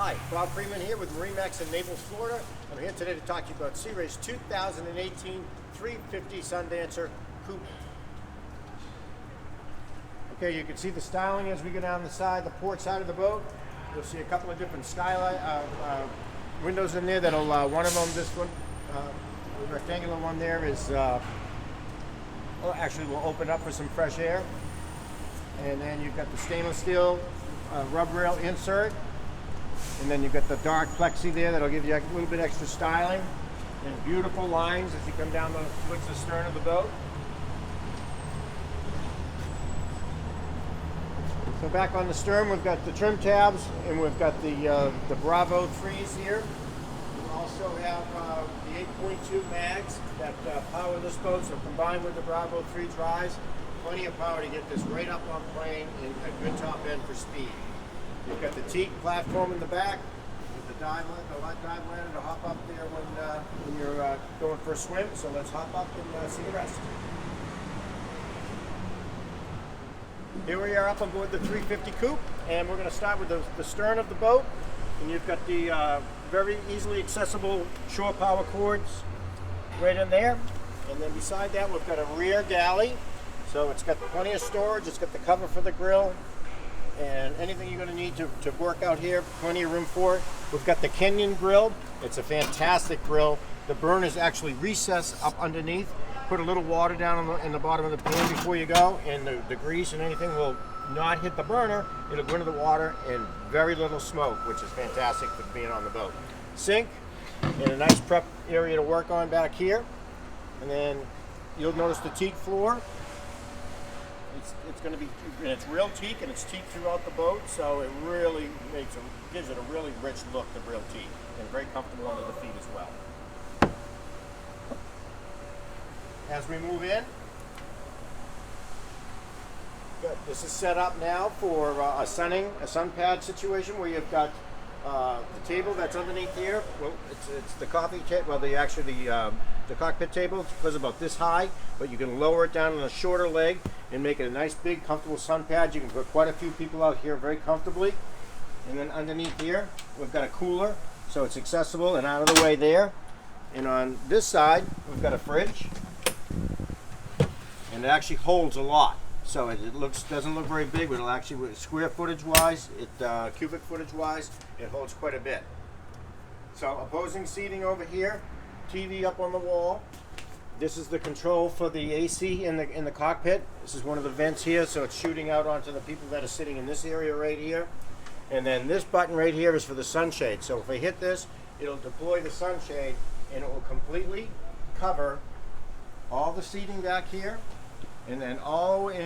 Hi, Bob Freeman here with MarineMax in Naples, Florida. I'm here today to talk to you about Sea Ray's 2018 350 Sundancer Coupe. Okay, you can see the styling as we go down the side, the port side of the boat. You'll see a couple of different skylight windows in there. That'll one of them, this one, the rectangular one there is actually will open up for some fresh air. And then you've got the stainless steel rub rail insert. And then you've got the dark plexi there that'll give you a little bit extra styling. And beautiful lines as you come down towards the stern of the boat. So back on the stern, we've got the trim tabs, and we've got the Bravo 3s here. We also have the 8.2 mags that power this boat, so combined with the Bravo 3 drives, plenty of power to get this right up on plane and a good top end for speed. You've got the teak platform in the back with the light dive ladder to hop up there when you're going for a swim. So let's hop up and see the rest. Here we are up on board the 350 Coupe, and we're going to start with the stern of the boat. And you've got the very easily accessible shore power cords right in there. And then beside that, we've got a rear galley. So it's got plenty of storage. It's got the cover for the grill. And anything you're going to need to work out here, plenty of room for it. We've got the Kenyan Grill. It's a fantastic grill. The burners actually recess up underneath. Put a little water down in the bottom of the pan before you go, and the grease and anything will not hit the burner. It'll go into the water, and very little smoke, which is fantastic for being on the boat. Sink, and a nice prep area to work on back here. And then you'll notice the teak floor. It's going to be, and it's real teak, and it's teak throughout the boat, so it really gives it a really rich look, the real teak, and very comfortable under the feet as well. As we move in, this is set up now for a sun pad situation where you've got the table that's underneath here. Well, it's the coffee table. Well, the cockpit table goes about this high, but you can lower it down on a shorter leg and make it a nice, big, comfortable sun pad. You can put quite a few people out here very comfortably. And then underneath here, we've got a cooler, so it's accessible and out of the way there. And on this side, we've got a fridge, and it actually holds a lot. So it doesn't look very big, but it'll actually, square footage wise, cubic footage wise, it holds quite a bit. So opposing seating over here, TV up on the wall. This is the control for the AC in the cockpit. This is one of the vents here, so it's shooting out onto the people that are sitting in this area right here. And then this button right here is for the sunshade. So if I hit this, it'll deploy the sunshade, and it will completely cover all the seating back here. And then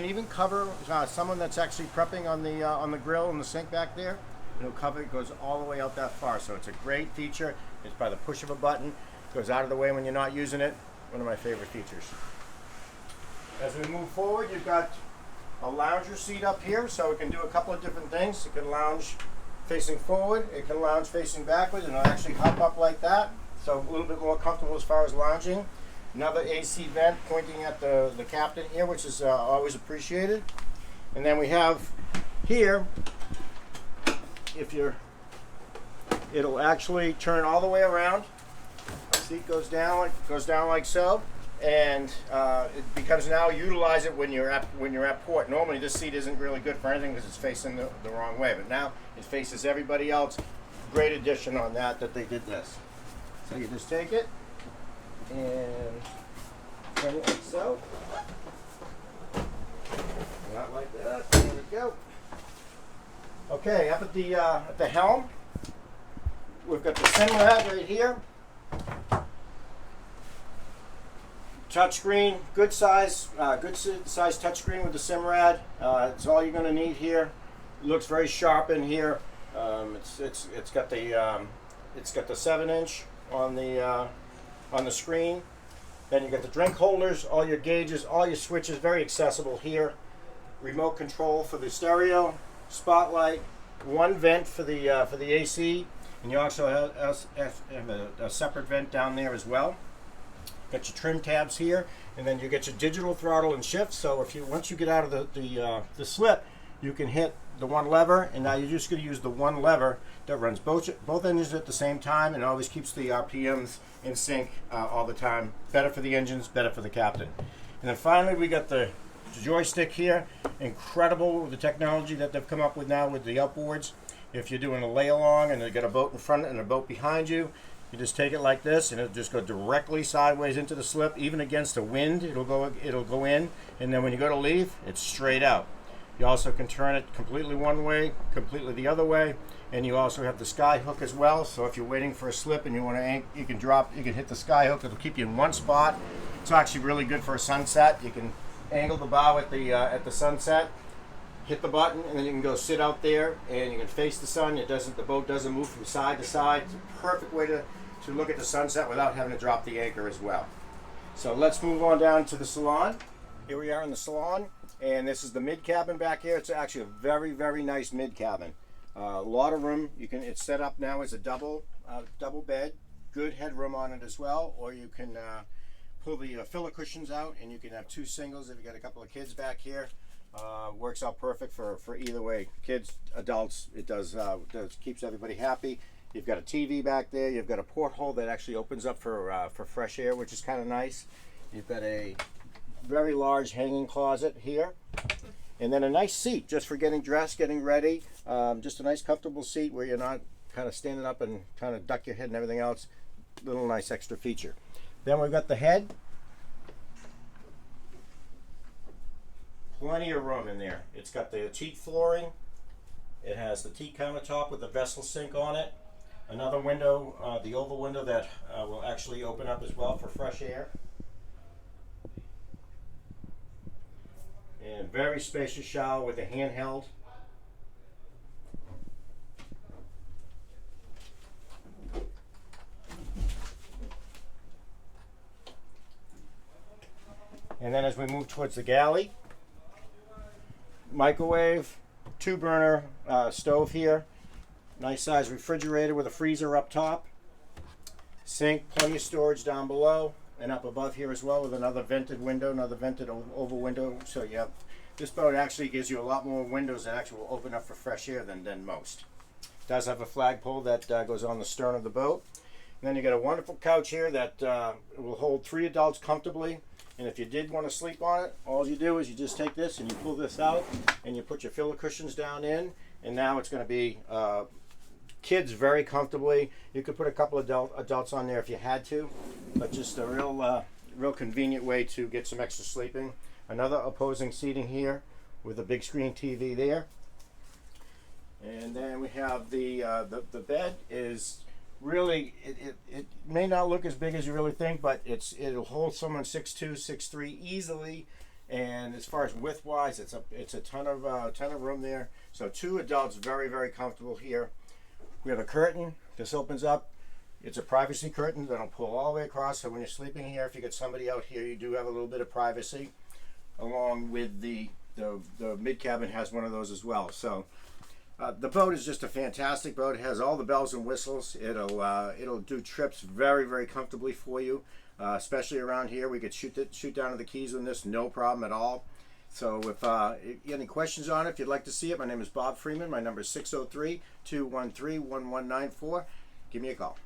even cover someone that's actually prepping on the grill and the sink back there. It'll cover, it goes all the way out that far. So it's a great feature. It's by the push of a button. It goes out of the way when you're not using it. One of my favorite features. As we move forward, you've got a lounger seat up here, so it can do a couple of different things. It can lounge facing forward. It can lounge facing backwards, and it'll actually hop up like that. So a little bit more comfortable as far as lounging. Another AC vent pointing at the captain here, which is always appreciated. And then we have here, it'll actually turn all the way around. The seat goes down like so, and it becomes now utilize it when you're at port. Normally this seat isn't really good for anything because it's facing the wrong way, but now it faces everybody else. Great addition on that they did this. So you just take it and turn it like so. Not like that. There we go. Okay, up at the helm, we've got the Simrad right here. Touchscreen, good size touchscreen with the Simrad. It's all you're going to need here. It looks very sharp in here. It's got the 7-inch on the screen. Then you got the drink holders, all your gauges, all your switches, very accessible here. Remote control for the stereo, spotlight, one vent for the AC, and you also have a separate vent down there as well. Got your trim tabs here, and then you get your digital throttle and shift. So once you get out of the slip, you can hit the one lever, and now you're just going to use the one lever that runs both engines at the same time and always keeps the RPMs in sync all the time. Better for the engines, better for the captain. And then finally we got the joystick here. Incredible the technology that they've come up with now with the outboards. If you're doing a lay along and they've got a boat in front and a boat behind you, you just take it like this and it'll just go directly sideways into the slip. Even against the wind, it'll go in, and then when you go to leave, it's straight out. You also can turn it completely one way, completely the other way, and you also have the sky hook as well. So if you're waiting for a slip and you want to, you can hit the sky hook. It'll keep you in one spot. It's actually really good for a sunset. You can angle the bow at the sunset, hit the button, and then you can go sit out there and you can face the sun. The boat doesn't move from side to side. It's a perfect way to look at the sunset without having to drop the anchor as well. So let's move on down to the Salon. Here we are in the Salon, and this is the mid cabin back here. It's actually a very, very nice mid cabin. A lot of room. It's set up now as a double bed. Good headroom on it as well, or you can pull the filler cushions out and you can have two singles if you got a couple of kids back here. Works out perfect for either way, kids, adults. It does keeps everybody happy. You've got a TV back there. You've got a porthole that actually opens up for fresh air, which is kind of nice. You've got a very large hanging closet here, and then a nice seat just for getting dressed, getting ready. Just a nice comfortable seat where you're not kind of standing up and trying to duck your head and everything else. Little nice extra feature. Then we've got the head. Plenty of room in there. It's got the teak flooring. It has the teak countertop with the vessel sink on it. Another window, the oval window that will actually open up as well for fresh air. And very spacious shower with a handheld. And then as we move towards the galley, microwave, 2-burner stove here, nice size refrigerator with a freezer up top, sink, plenty of storage down below, and up above here as well with another vented window, another vented oval window. So you have, this boat actually gives you a lot more windows that actually will open up for fresh air than most. It does have a flagpole that goes on the stern of the boat. And then you got a wonderful couch here that will hold 3 adults comfortably. And if you did want to sleep on it, all you do is you just take this and you pull this out and you put your filler cushions down in, and now it's going to be kids very comfortably. You could put a couple of adults on there if you had to, but just a real convenient way to get some extra sleeping. Another opposing seating here with a big screen TV there. And then we have the bed is really, it may not look as big as you really think, but it'll hold someone 6'2", 6'3" easily. And as far as width wise, it's a ton of room there. So 2 adults, very, very comfortable here. We have a curtain. This opens up. It's a privacy curtain that'll pull all the way across. So when you're sleeping here, if you get somebody out here, you do have a little bit of privacy. Along with the mid cabin has one of those as well. So the boat is just a fantastic boat. It has all the bells and whistles. It'll do trips very, very comfortably for you, especially around here. We could shoot down to the Keys on this, no problem at all. So if you have any questions on it, if you'd like to see it, my name is Bob Freeman. My number is 603-213-1194. Give me a call.